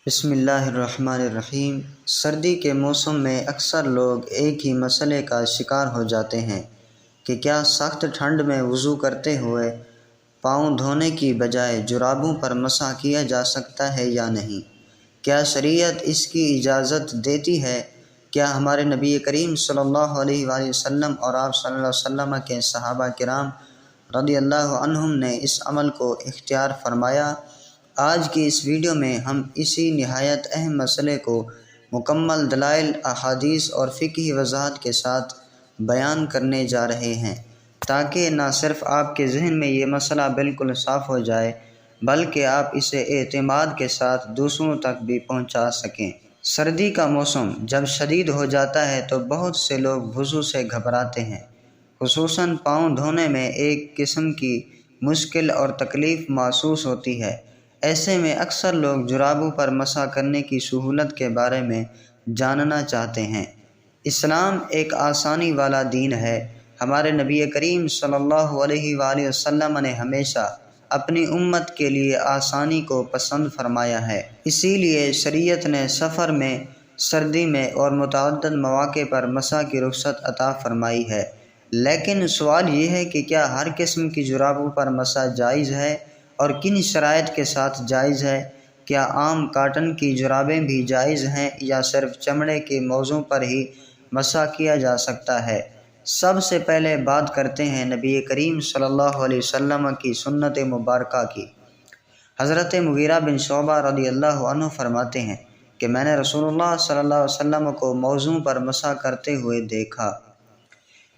بسم اللہ الرحمن الرحیم۔ سردی کے موسم میں اکثر لوگ ایک ہی مسئلے کا شکار ہو جاتے ہیں کہ کیا سخت ٹھنڈ میں وضو کرتے ہوئے پاؤں دھونے کی بجائے جرابوں پر مسح کیا جا سکتا ہے یا نہیں؟ کیا شریعت اس کی اجازت دیتی ہے؟ کیا ہمارے نبی کریم صلی اللہ علیہ وآلہ وسلم اور آپ صلی اللہ علیہ وسلم کے صحابہ کرام رضی اللہ عنہم نے اس عمل کو اختیار فرمایا؟ آج کی اس ویڈیو میں ہم اسی نہایت اہم مسئلے کو مکمل دلائل، احادیث اور فقہی وضاحت کے ساتھ بیان کرنے جا رہے ہیں، تاکہ نہ صرف آپ کے ذہن میں یہ مسئلہ بالکل صاف ہو جائے بلکہ آپ اسے اعتماد کے ساتھ دوسروں تک بھی پہنچا سکیں۔ سردی کا موسم جب شدید ہو جاتا ہے تو بہت سے لوگ وضو سے گھبراتے ہیں، خصوصاً پاؤں دھونے میں ایک قسم کی مشکل اور تکلیف محسوس ہوتی ہے۔ ایسے میں اکثر لوگ جرابوں پر مسح کرنے کی سہولت کے بارے میں جاننا چاہتے ہیں۔ اسلام ایک آسانی والا دین ہے۔ ہمارے نبی کریم صلی اللہ علیہ وآلہ وسلم نے ہمیشہ اپنی امت کے لیے آسانی کو پسند فرمایا ہے، اسی لیے شریعت نے سفر میں، سردی میں اور متعدد مواقع پر مسح کی رخصت عطا فرمائی ہے۔ لیکن سوال یہ ہے کہ کیا ہر قسم کی جرابوں پر مسح جائز ہے اور کن شرائط کے ساتھ جائز ہے؟ کیا عام کاٹن کی جرابیں بھی جائز ہیں یا صرف چمڑے کے موضوع پر ہی مسح کیا جا سکتا ہے؟ سب سے پہلے بات کرتے ہیں نبی کریم صلی اللہ علیہ وسلم کی سنت مبارکہ کی۔ حضرت مغیرہ بن شعبہ رضی اللہ عنہ فرماتے ہیں کہ میں نے رسول اللہ صلی اللہ علیہ وسلم کو موضوع پر مسح کرتے ہوئے دیکھا۔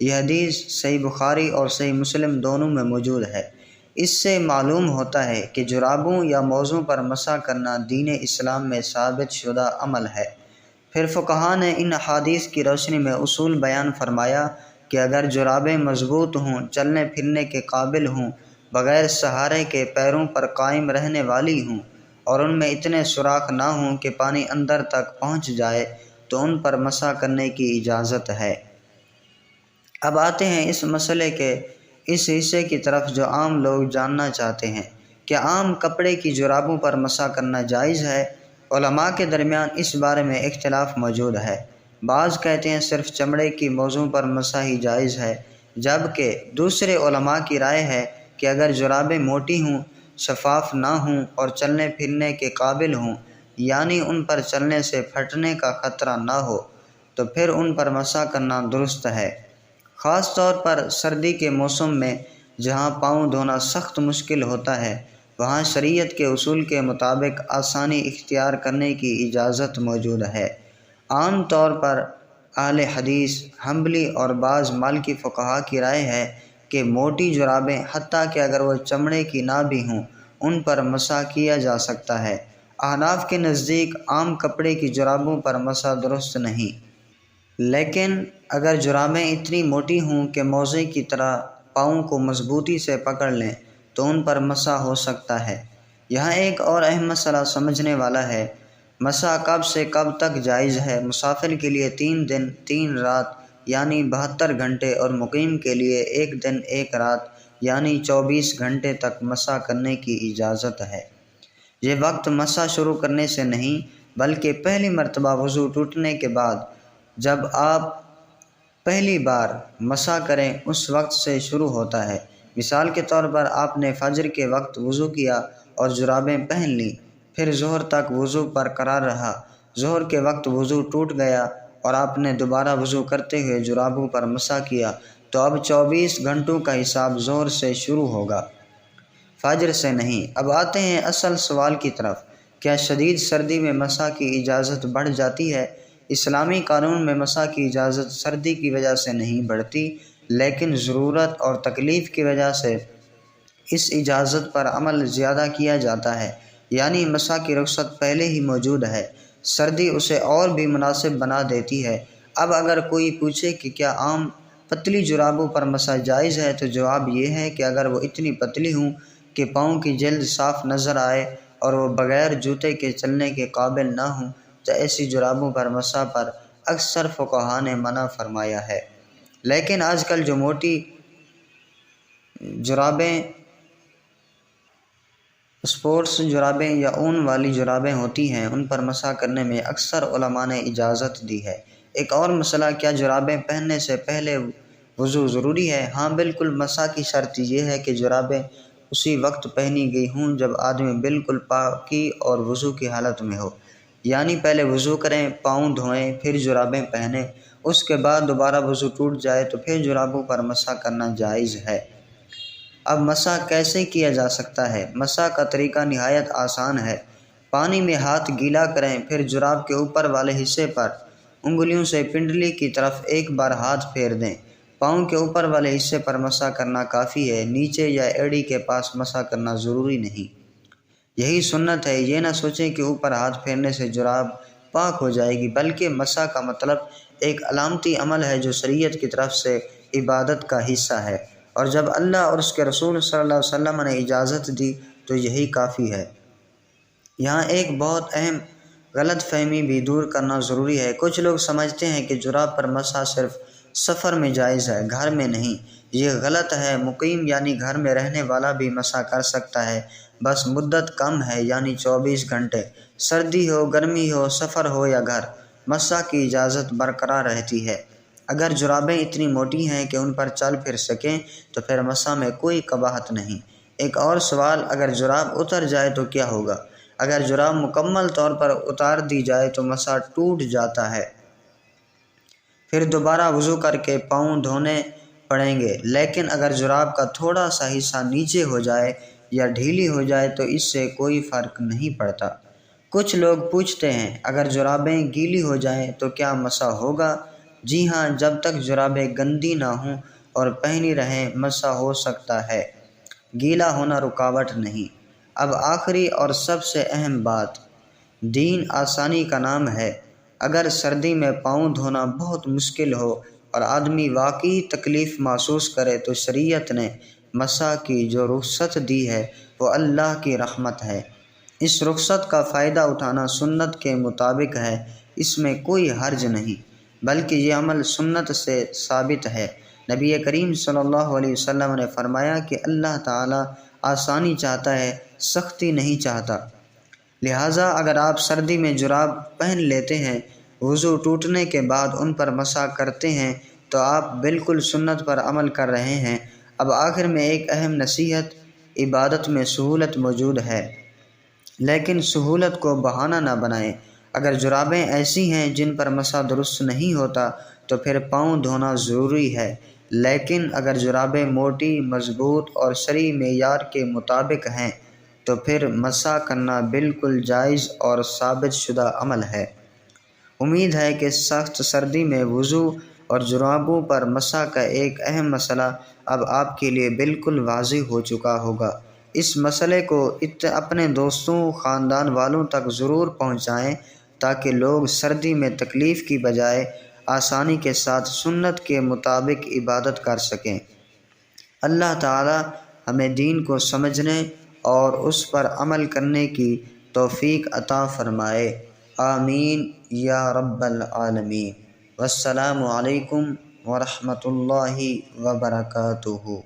یہ حدیث صحیح بخاری اور صحیح مسلم دونوں میں موجود ہے۔ اس سے معلوم ہوتا ہے کہ جرابوں یا موضوع پر مسح کرنا دین اسلام میں ثابت شدہ عمل ہے۔ پھر فقہا نے ان احادیث کی روشنی میں اصول بیان فرمایا کہ اگر جرابیں مضبوط ہوں، چلنے پھرنے کے قابل ہوں، بغیر سہارے کے پیروں پر قائم رہنے والی ہوں اور ان میں اتنے سوراخ نہ ہوں کہ پانی اندر تک پہنچ جائے تو ان پر مسح کرنے کی اجازت ہے۔ اب آتے ہیں اس مسئلے کے اس حصے کی طرف جو عام لوگ جاننا چاہتے ہیں۔ کیا عام کپڑے کی جرابوں پر مسح کرنا جائز ہے؟ علماء کے درمیان اس بارے میں اختلاف موجود ہے۔ بعض کہتے ہیں صرف چمڑے کی موضوع پر مسح ہی جائز ہے، جبکہ دوسرے علماء کی رائے ہے کہ اگر جرابیں موٹی ہوں، شفاف نہ ہوں اور چلنے پھرنے کے قابل ہوں، یعنی ان پر چلنے سے پھٹنے کا خطرہ نہ ہو، تو پھر ان پر مسح کرنا درست ہے۔ خاص طور پر سردی کے موسم میں جہاں پاؤں دھونا سخت مشکل ہوتا ہے، وہاں شریعت کے اصول کے مطابق آسانی اختیار کرنے کی اجازت موجود ہے۔ عام طور پر اہل حدیث، حنبلی اور بعض مالکی فقہا کی رائے ہے کہ موٹی جرابیں حتیٰ کہ اگر وہ چمڑے کی نہ بھی ہوں، ان پر مسح کیا جا سکتا ہے۔ احناف کے نزدیک عام کپڑے کی جرابوں پر مسح درست نہیں، لیکن اگر جرابیں اتنی موٹی ہوں کہ موزے کی طرح پاؤں کو مضبوطی سے پکڑ لیں تو ان پر مسح ہو سکتا ہے۔ یہاں ایک اور اہم مسئلہ سمجھنے والا ہے، مسح کب سے کب تک جائز ہے؟ مسافر کے لیے 3 دن 3 رات یعنی 72 گھنٹے اور مقیم کے لیے 1 دن 1 رات یعنی 24 گھنٹے تک مسح کرنے کی اجازت ہے۔ یہ وقت مسح شروع کرنے سے نہیں بلکہ پہلی مرتبہ وضو ٹوٹنے کے بعد جب آپ پہلی بار مسح کریں اس وقت سے شروع ہوتا ہے۔ مثال کے طور پر آپ نے فجر کے وقت وضو کیا اور جرابیں پہن لیں، پھر ظہر تک وضو برقرار رہا، ظہر کے وقت وضو ٹوٹ گیا اور آپ نے دوبارہ وضو کرتے ہوئے جرابوں پر مسح کیا تو اب 24 گھنٹوں کا حساب ظہر سے شروع ہوگا، فجر سے نہیں۔ اب آتے ہیں اصل سوال کی طرف، کیا شدید سردی میں مسح کی اجازت بڑھ جاتی ہے؟ اسلامی قانون میں مسح کی اجازت سردی کی وجہ سے نہیں بڑھتی، لیکن ضرورت اور تکلیف کی وجہ سے اس اجازت پر عمل زیادہ کیا جاتا ہے، یعنی مسح کی رخصت پہلے ہی موجود ہے، سردی اسے اور بھی مناسب بنا دیتی ہے۔ اب اگر کوئی پوچھے کہ کیا عام پتلی جرابوں پر مسح جائز ہے تو جواب یہ ہے کہ اگر وہ اتنی پتلی ہوں کہ پاؤں کی جلد صاف نظر آئے اور وہ بغیر جوتے کے چلنے کے قابل نہ ہوں تو ایسی جرابوں پر مسح پر اکثر فقہا نے منع فرمایا ہے۔ لیکن آج کل جو موٹی جرابیں اسپورٹس جرابیں یا اون والی جرابیں ہوتی ہیں، ان پر مسح کرنے میں اکثر علماء نے اجازت دی ہے۔ ایک اور مسئلہ، کیا جرابیں پہننے سے پہلے وضو ضروری ہے؟ ہاں بالکل، مسح کی شرط یہ ہے کہ جرابیں اسی وقت پہنی گئی ہوں جب آدمی بالکل پاکی اور وضو کی حالت میں ہو، یعنی پہلے وضو کریں، پاؤں دھوئیں، پھر جرابیں پہنیں، اس کے بعد دوبارہ وضو ٹوٹ جائے تو پھر جرابوں پر مسح کرنا جائز ہے۔ اب مسح کیسے کیا جا سکتا ہے؟ مسح کا طریقہ نہایت آسان ہے۔ پانی میں ہاتھ گیلا کریں، پھر جراب کے اوپر والے حصے پر انگلیوں سے پنڈلی کی طرف ایک بار ہاتھ پھیر دیں۔ پاؤں کے اوپر والے حصے پر مسح کرنا کافی ہے، نیچے یا ایڑی کے پاس مسح کرنا ضروری نہیں۔ یہی سنت ہے، یہ نہ سوچیں کہ اوپر ہاتھ پھیرنے سے جراب پاک ہو جائے گی، بلکہ مسح کا مطلب ایک علامتی عمل ہے جو شریعت کی طرف سے عبادت کا حصہ ہے، اور جب اللہ اور اس کے رسول صلی اللہ علیہ وسلم نے اجازت دی تو یہی کافی ہے۔ یہاں ایک بہت اہم غلط فہمی بھی دور کرنا ضروری ہے۔ کچھ لوگ سمجھتے ہیں کہ جراب پر مسح صرف سفر میں جائز ہے، گھر میں نہیں۔ یہ غلط ہے، مقیم یعنی گھر میں رہنے والا بھی مسح کر سکتا ہے، بس مدت کم ہے، یعنی 24 گھنٹے۔ سردی ہو، گرمی ہو، سفر ہو یا گھر، مسح کی اجازت برقرار رہتی ہے۔ اگر جرابیں اتنی موٹی ہیں کہ ان پر چل پھر سکیں تو پھر مسح میں کوئی قباحت نہیں۔ ایک اور سوال، اگر جراب اتر جائے تو کیا ہوگا؟ اگر جراب مکمل طور پر اتار دی جائے تو مسح ٹوٹ جاتا ہے، پھر دوبارہ وضو کر کے پاؤں دھونے پڑیں گے۔ لیکن اگر جراب کا تھوڑا سا حصہ نیچے ہو جائے یا ڈھیلی ہو جائے تو اس سے کوئی فرق نہیں پڑتا۔ کچھ لوگ پوچھتے ہیں، اگر جرابیں گیلی ہو جائیں تو کیا مسح ہوگا؟ جی ہاں، جب تک جرابیں گندی نہ ہوں اور پہنی رہیں مسح ہو سکتا ہے، گیلا ہونا رکاوٹ نہیں۔ اب آخری اور سب سے اہم بات، دین آسانی کا نام ہے۔ اگر سردی میں پاؤں دھونا بہت مشکل ہو اور آدمی واقعی تکلیف محسوس کرے تو شریعت نے مسح کی جو رخصت دی ہے وہ اللہ کی رحمت ہے۔ اس رخصت کا فائدہ اٹھانا سنت کے مطابق ہے، اس میں کوئی حرج نہیں، بلکہ یہ عمل سنت سے ثابت ہے۔ نبی کریم صلی اللہ علیہ وسلم نے فرمایا کہ اللہ تعالیٰ آسانی چاہتا ہے، سختی نہیں چاہتا۔ لہٰذا اگر آپ سردی میں جراب پہن لیتے ہیں، وضو ٹوٹنے کے بعد ان پر مسح کرتے ہیں تو آپ بالکل سنت پر عمل کر رہے ہیں۔ اب آخر میں ایک اہم نصیحت، عبادت میں سہولت موجود ہے، لیکن سہولت کو بہانہ نہ بنائیں۔ اگر جرابیں ایسی ہیں جن پر مسح درست نہیں ہوتا تو پھر پاؤں دھونا ضروری ہے، لیکن اگر جرابیں موٹی، مضبوط اور شرعی معیار کے مطابق ہیں تو پھر مسح کرنا بالکل جائز اور ثابت شدہ عمل ہے۔ امید ہے کہ سخت سردی میں وضو اور جرابوں پر مسح کا ایک اہم مسئلہ اب آپ کے لیے بالکل واضح ہو چکا ہوگا۔ اس مسئلے کو اپنے دوستوں، خاندان والوں تک ضرور پہنچائیں تاکہ لوگ سردی میں تکلیف کی بجائے آسانی کے ساتھ سنت کے مطابق عبادت کر سکیں۔ اللہ تعالی ہمیں دین کو سمجھنے اور اس پر عمل کرنے کی توفیق عطا فرمائے، آمین یا رب العالمین۔ والسلام علیکم ورحمۃ اللہ وبرکاتہ۔